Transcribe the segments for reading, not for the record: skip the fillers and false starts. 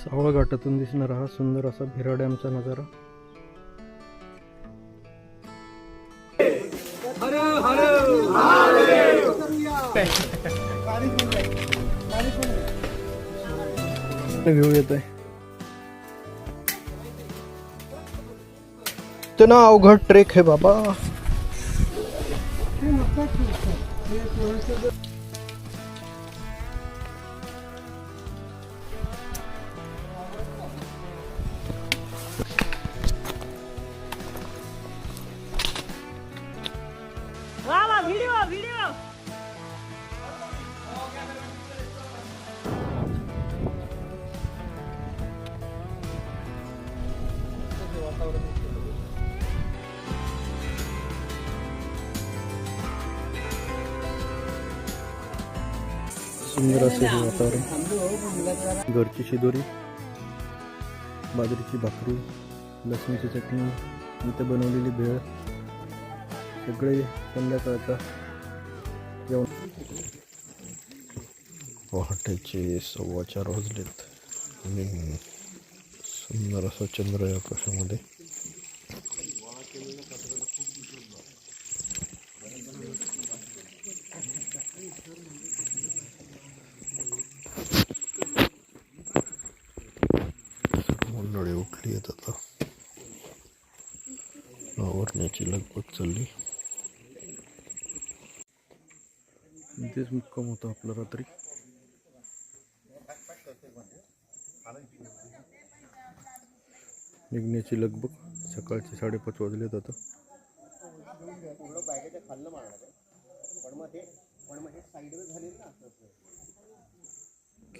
सावळ घाटातून दिसणारा हा सुंदर असा भिरा डॅमचा नजारा. व्ह्यू येत आहे. ते ना अवघड ट्रेक आहे बाबा. सुंदर असे हे वातावरण. घरची शिदोरी, बाजरीची भाकरी, लसणीची चटणी, इथं बनवलेली भेळ, सगळे संध्याकाळचा जेवण. पहाटेचे 4:15 वाजलेत आणि सुंदर असा चंद्र आहे आकाशामध्ये. मंडळी उठली आहेत आता. आवरण्याची लगबग चालली. इथेच मुक्काम होता आपला रात्री. निघण्याची लगबग. सकाळचे 5:30 वाजलेत आता.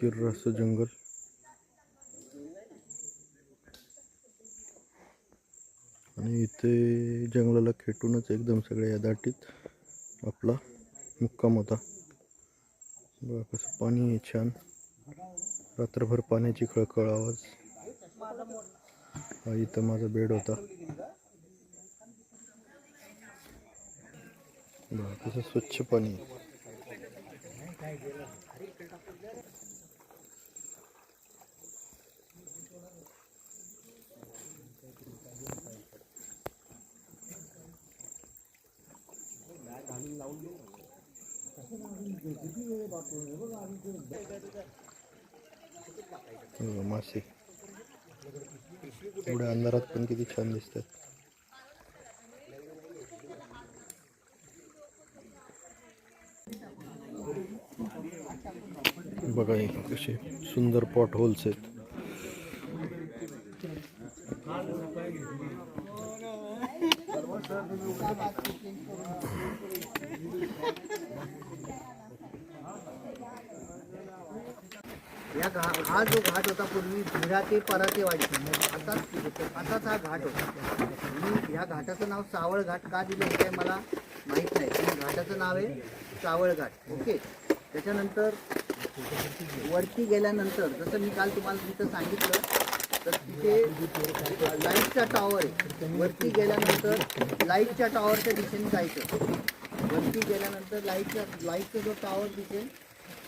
किर्राचं जंगल. आणि इथे जंगलाला खेटूनच एकदम सगळ्या या दाटीत आपला मुक्काम होता. बघा कसं पाणी आहे छान. रात्रभर पाण्याची खळखळ आवाज. हा इथं माझा बेड होता. बघा कसं स्वच्छ पाणी. मासे एवढ्या अंधारात पण किती छान दिसतात. बघा हे कसे सुंदर पॉट होल्स आहेत. हा जो घाट होता पूर्वी भिरा ते परातेवाडी, आताच हा घाट होता. आणि ह्या घाटाचं नाव सावळ घाट का दिलं हे काय मला माहीत नाही, पण घाटाचं नाव आहे सावळ घाट. ओके. त्याच्यानंतर वरती गेल्यानंतर जसं मी काल तुम्हाला तिथं सांगितलं, तर तिथे लाईटचा टॉवर आहे. वरती गेल्यानंतर लाईटच्या टॉवरच्या दिशेने जायचं. वरती गेल्यानंतर लाईटचा जो टॉवर दिसेल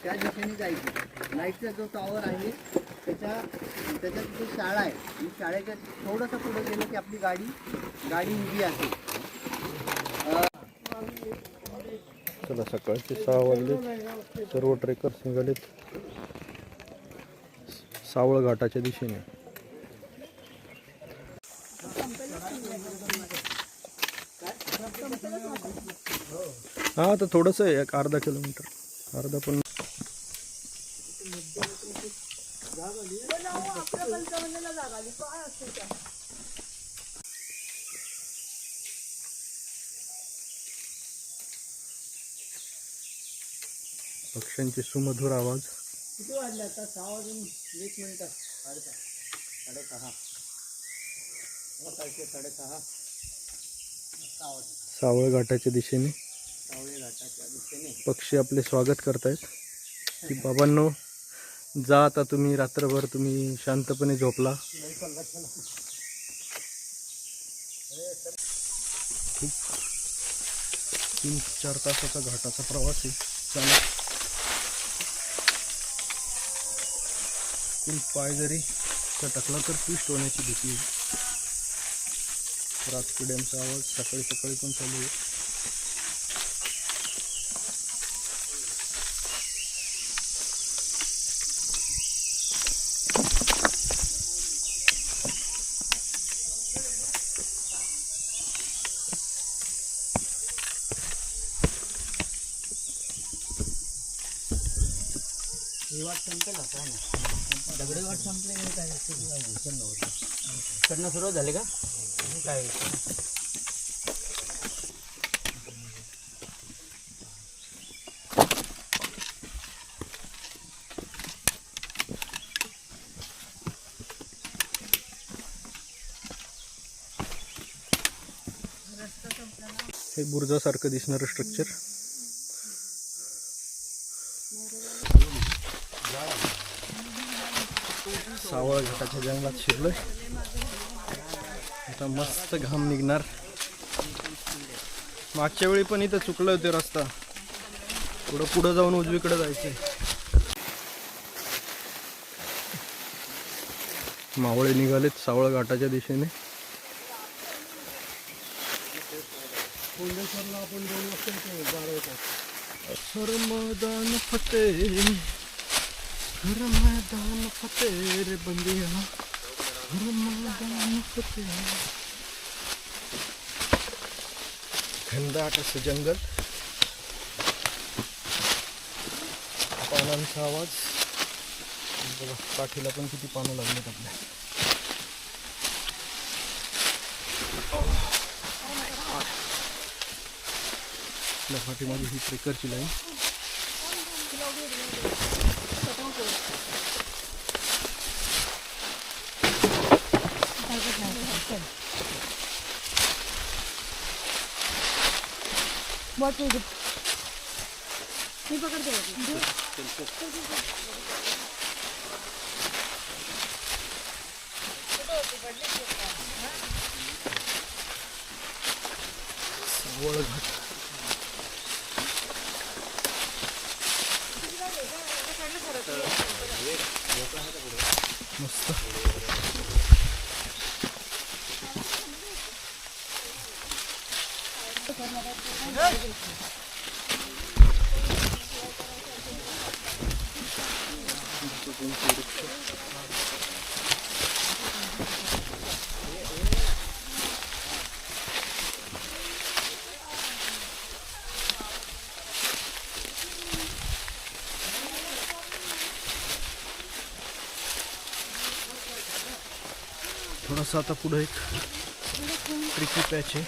त्या दिशेने जायचं. लाईटचा जो टॉवर आहे त्याच्यात तिथे शाळा आहे. आणि शाळेच्या थोडंसं पुढे गेलं की आपली गाडी उभी आहे. चला सकाळचे 6 वाजले. सर्व ट्रेकर्स निघालेत सावळ घाटाच्या दिशेने. हा तर थोडंसं आहे, 1/2 किलोमीटर. अर्धा पण. पक्ष्यांचे सुमधुर आवाज. किती वाजले आता? 6:20 साडेसहा. सावळ घाटाच्या दिशेने पक्षी आपले स्वागत करतायत की बाबांनो जा आता तुम्ही, रात्रभर तुम्ही शांतपणे झोपला. खूप 3-4 तासाचा घाटाचा प्रवास आहे. चालत चुकून पाय जरी टाकला तर ट्विस्ट होण्याची भीती आहे. रातकिड्यांचा आवाज सकाळी सकाळी पण चालू आहे. वाट संपेल आता ना, दगडी वाट संपली काय कडनं सुरुवात झाली का काय? हे बुरुजासारखं दिसणारं स्ट्रक्चर. सावळ घाटाच्या जंगलात शिरलोय. आता मस्त घाम निघणार. मागच्या वेळी पण इथं चुकलं होते रस्ता. थोडं पुढं जाऊन उजवीकडे जायचंय. मावळे निघालेत सावळ घाटाच्या दिशेने. हर मैदान फतेह, हर मैदान फतेह रे बंदिया, हर मैदान फतेह. घनदाट असं जंगल, पानांचा आवाज. बघा काठीला पण किती पानं लागलेत आपल्या. आपल्या पाठीमागे ही ट्रेकरची लाईन. मी पकडते. सावळ घाट. मस्त. थोडासा आता पुढे एक ट्रिकी पॅच आहे.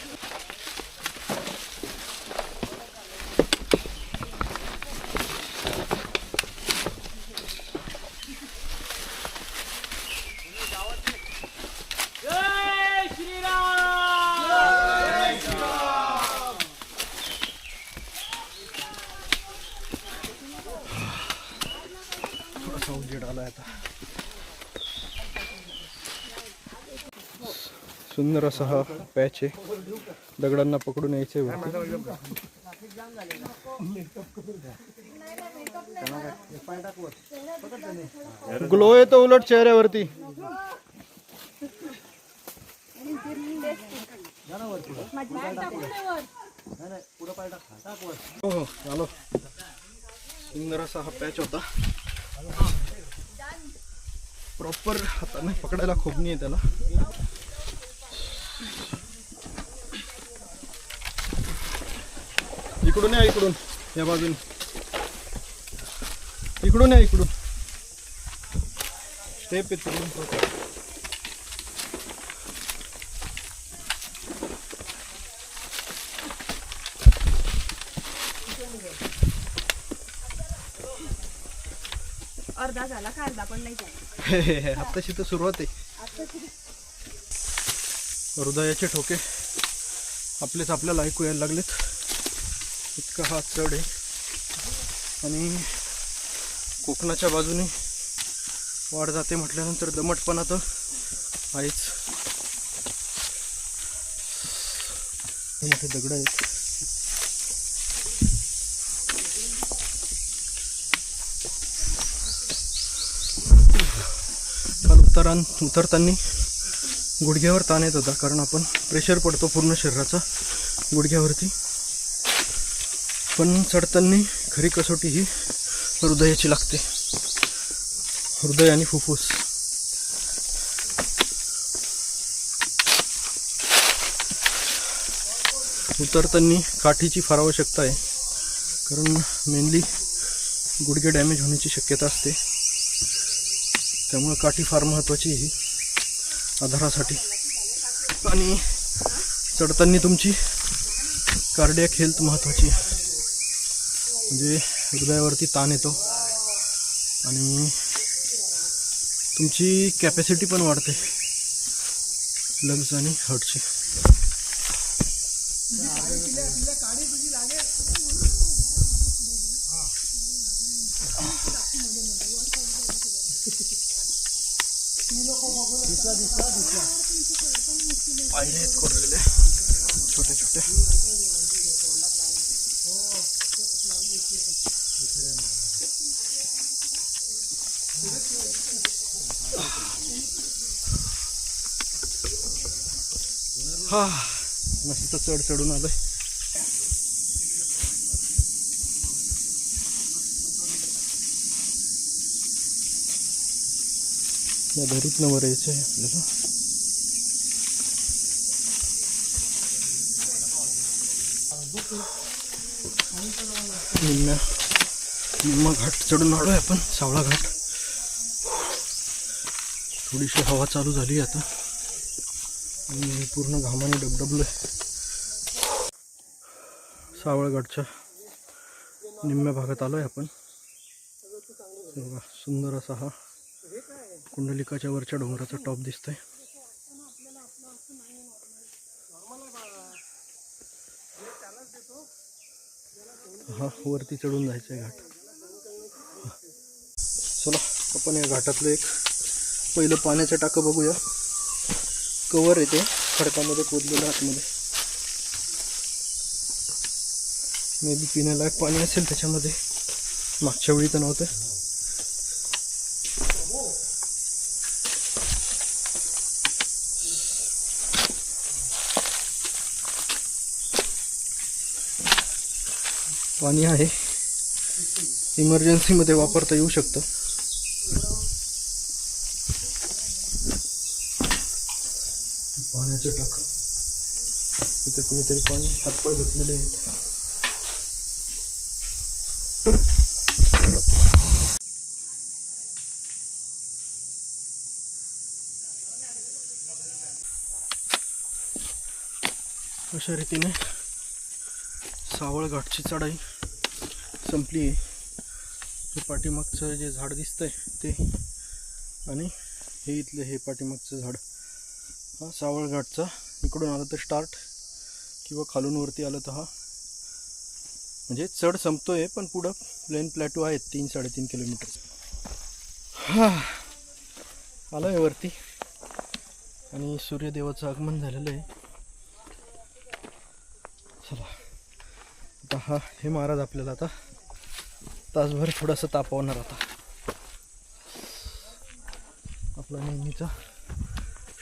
थोडासा उजेड आलाय आता. सुंदर असा हा पॅच आहे. दगडांना पकडून यायचे वरती. ग्लो येतो उलट चेहऱ्यावरती. हो हो चालो. सुंदर असा हा पॅच होता. प्रॉपर हाताने पकडायला खोबणी आहे त्याला. इकडून या, इकडून या बाजून. इकडून या, इकडून स्टेप आहे तिकडून. अर्धा झाला, खालदा पण नाही झाला. आत्ताशी तर सुरुवात आहे. हृदयाचे ठोके आपलेच आपल्याला ऐकू यायला लागलेत. इतका हा चढ आहे. आणि कोकणाच्या बाजूने वाढ जाते म्हटल्यानंतर दमटपणा तर आहेच. मोठे दगड आहेत. काल उतरताना गुडघ्यावर ताण येत होता, कारण आपण प्रेशर पडतो पूर्ण शरीराचा गुडघ्यावरती. पण चढताना खरी कसोटी ही हृदयाची लागते, हृदय आणि फुफ्फुस. उतरताना काठीची फार आवश्यकता आहे, कारण मेनली गुडघे डॅमेज होण्याची शक्यता असते. त्यामुळे काठी फार महत्त्वाची ही आधारासाठी. आणि चढताना तुमची कार्डियाक हेल्थ महत्त्वाची आहे, म्हणजे हृदयावरती ताण येतो आणि तुमची कॅपॅसिटी पण वाढते लंग्स आणि हार्टची. पायऱ्या आहेत कोरलेले छोटे छोटे. हा मस्त चढ चढून आलोय. या दरीतनं वर यायचं आहे आपल्याला. निम्मा घाट चढून आलोय आपण, सावळा घाट. थोडीशी हवा चालू झाली आता आणि पूर्ण घामाने डबडबलोय. सावळ घाटच्या निम्म्या भागात आलोय आपण. सुंदर असा हा कुंडलिकाच्या वरच्या डोंगराचा टॉप दिसतोय. हा वरती चढून जायचं आहे घाट. चला आपण या घाटातलं एक पहिलं पाण्याचं टाकं बघूया. कवर येते खडकामध्ये खोदलेलं आतमध्ये. मे बी पिण्यालायक पाणी असेल त्याच्यामध्ये, मागच्या वेळी तर नव्हतं. पाणी आहे, इमर्जन्सीमध्ये वापरता येऊ शकतं. पाण्याचे टाकं इथे कुणीतरी पाणी हातपाय धुतलेले आहेत. अशा रीतीने सावळ घाटची चढाई संपली आहे. हे पाठीमागचं जे झाड दिसतंय ते आणि हे इथलं हे पाठीमागचं झाड, हा सावळ घाटचा. इकडून आलं तर स्टार्ट किंवा खालून वरती आलं तर हा म्हणजे चढ संपतोय, पण पुढं प्लेन प्लॅटो आहेत 3-3.5 किलोमीटर. हा आलो आहे वरती आणि सूर्यदेवाचं आगमन झालेलं आहे. चला आता हा हे महाराज आपल्याला आता तासभर थोडासा तापवणार. आता आपला नेहमीचा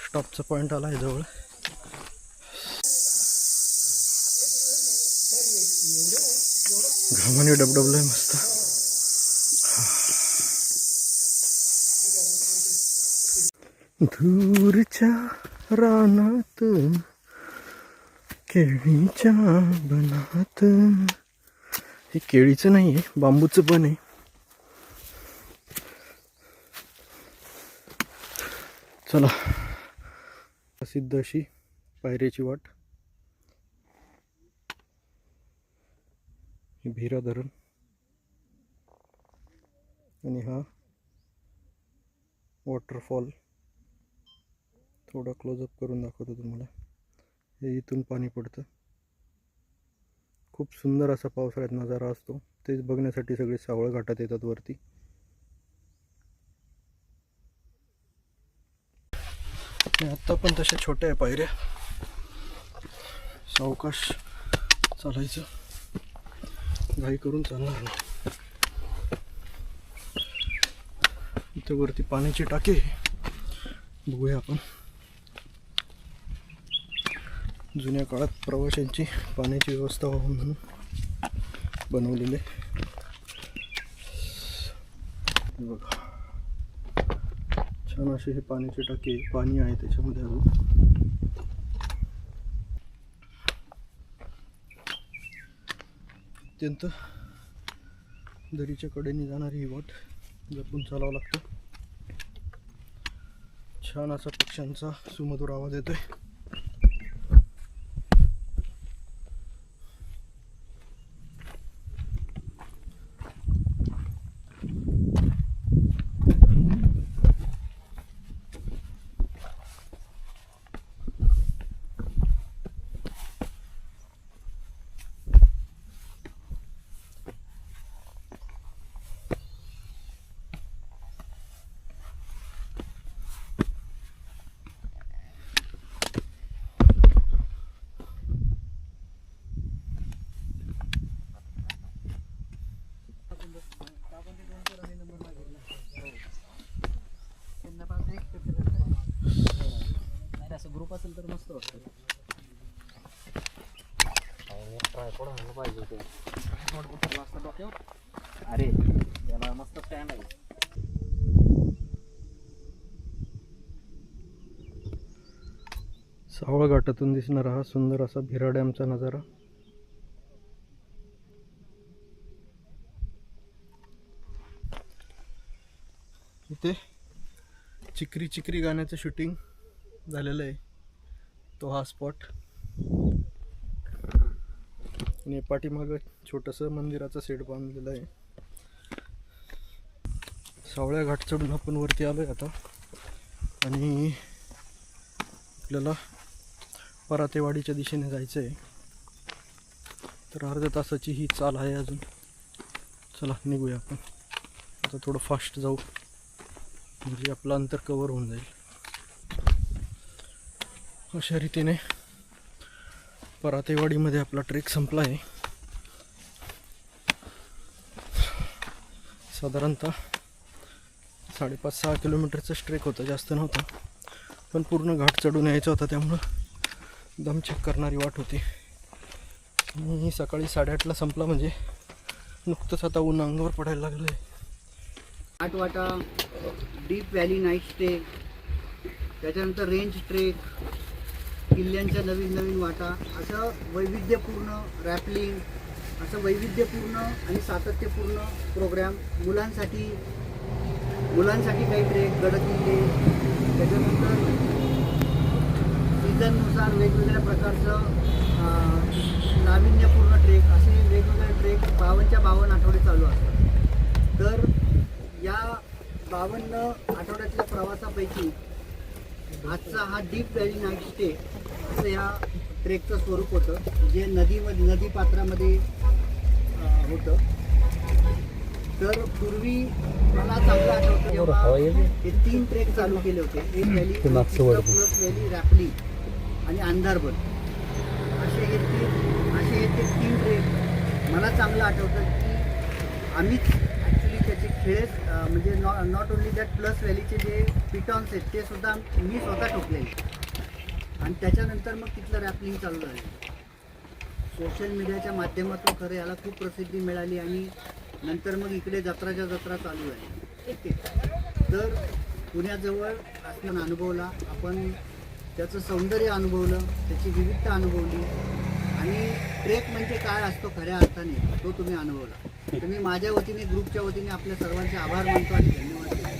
स्टॉपचा पॉईंट आला आहे जवळ. घामाने डबडबलंय मस्त. दूरच्या रानात केळीच्या बनात, हे केळीचं नाही आहे, बांबूचं पण आहे. चला प्रसिद्ध अशी पायऱ्याची वाट, हे भीरा धरण आणि हा वॉटरफॉल. थोडा क्लोजअप करून दाखवतो तुम्हाला. हे इथून पाणी पडतं. खूप सुंदर असा पावसाळ्यात नजारा असतो. तेच बघण्यासाठी सगळे सावळ घाटात येतात वरती. आत्ता पण तशा छोट्या आहे पायऱ्या. सावकाश चालायचं, घाई करून चालणार नाही. इथं वरती पाण्याची टाकी आहे. बघूया आपण जुन्या काळात प्रवाशांची पाण्याची व्यवस्था व्हावी म्हणून बनवलेले बघा. छान असे हे पाण्याचे टाके, पाणी आहे त्याच्यामध्ये अजून. अत्यंत दरीच्या कडेने जाणारी ही वाट जपून चालावं लागतं. छान असा पक्ष्यांचा सुमधुर आवाज येतोय. असं ग्रुप असेल तर मस्त वाटतं. अरे याला मस्त स्टँड आहे. सावळ घाटातून दिसणारा हा सुंदर असा भिरा डॅमचा नजारा. इथे चिकरी चिकरी गाण्याचं शूटिंग झालेलं आहे. तो हा स्पॉट आणि पाठीमागं छोटंसं मंदिराचा सेट बांधलेला आहे. सावळ्या घाट चढून आपण वरती आलोय आता आणि आपल्याला परातेवाडीच्या दिशेने जायचं आहे. तर अर्ध्या तासाची ही चाल आहे अजून. चला निघूया आपण आता. थोडं फास्ट जाऊ म्हणजे आपलं अंतर कवर होऊन जाईल. अशा रीतीने परातेवाडीमध्ये आपला ट्रेक संपला आहे. साधारणतः 5.5-6 किलोमीटरचाच ट्रेक होता, जास्त नव्हता. पण पूर्ण घाट चढून यायचा होता त्यामुळं दमछाक करणारी वाट होती. आणि सकाळी 8:30ला संपला म्हणजे नुकतंच आता ऊन अंगावर पडायला लागलं आहे. आठवाटा, डीप व्हॅली नाईट स्टे, त्याच्यानंतर रेंज ट्रेक, किल्ल्यांच्या नवीन नवीन वाटा, असं वैविध्यपूर्ण रॅपलिंग, असं वैविध्यपूर्ण आणि सातत्यपूर्ण प्रोग्रॅम. मुलांसाठी काही ट्रेक, गडकिल्ले, त्याच्यानंतर सीझननुसार वेगवेगळ्या प्रकारचं नाविन्यपूर्ण ट्रेक, असे वेगवेगळे ट्रेक 52 आठवडे चालू असतात. तर या 52 आठवड्यातल्या प्रवासापैकी आजचा हा डीप व्हॅली नाईट स्टे असं या ट्रेकचं स्वरूप होतं, जे नदी पात्रामध्ये होतं. तर पूर्वी मला चांगलं आठवतं जेव्हा हे 3 ट्रेक चालू केले होते. एक व्हॅली प्लस व्हॅली, रॅपली आणि अंधारबन, असे हे 3 ट्रेक मला चांगलं आठवतं की आम्हीच ॲक्च्युली त्याचे खेळेच म्हणजे नॉट ओन्ली दॅट, प्लस व्हॅलीचे जे पिटॉन्स आहेत ते सुद्धा मी स्वतः ठोकलेले. आणि त्याच्यानंतर मग तिथलं रॅपलिंग चालू झालं. सोशल मीडियाच्या माध्यमातून खरं याला खूप प्रसिद्धी मिळाली आणि नंतर मग इकडे जत्राच्या जत्रा चालू आहे. ओके, तर पुण्याजवळ आपण अनुभवला, आपण त्याचं सौंदर्य अनुभवलं, त्याची विविधता अनुभवली आणि ट्रेक म्हणजे काय असतो खऱ्या अर्थाने तो तुम्ही अनुभवला. तर मी माझ्या वतीने, ग्रुपच्या वतीने आपल्या सर्वांचे आभार मानतो आणि धन्यवाद.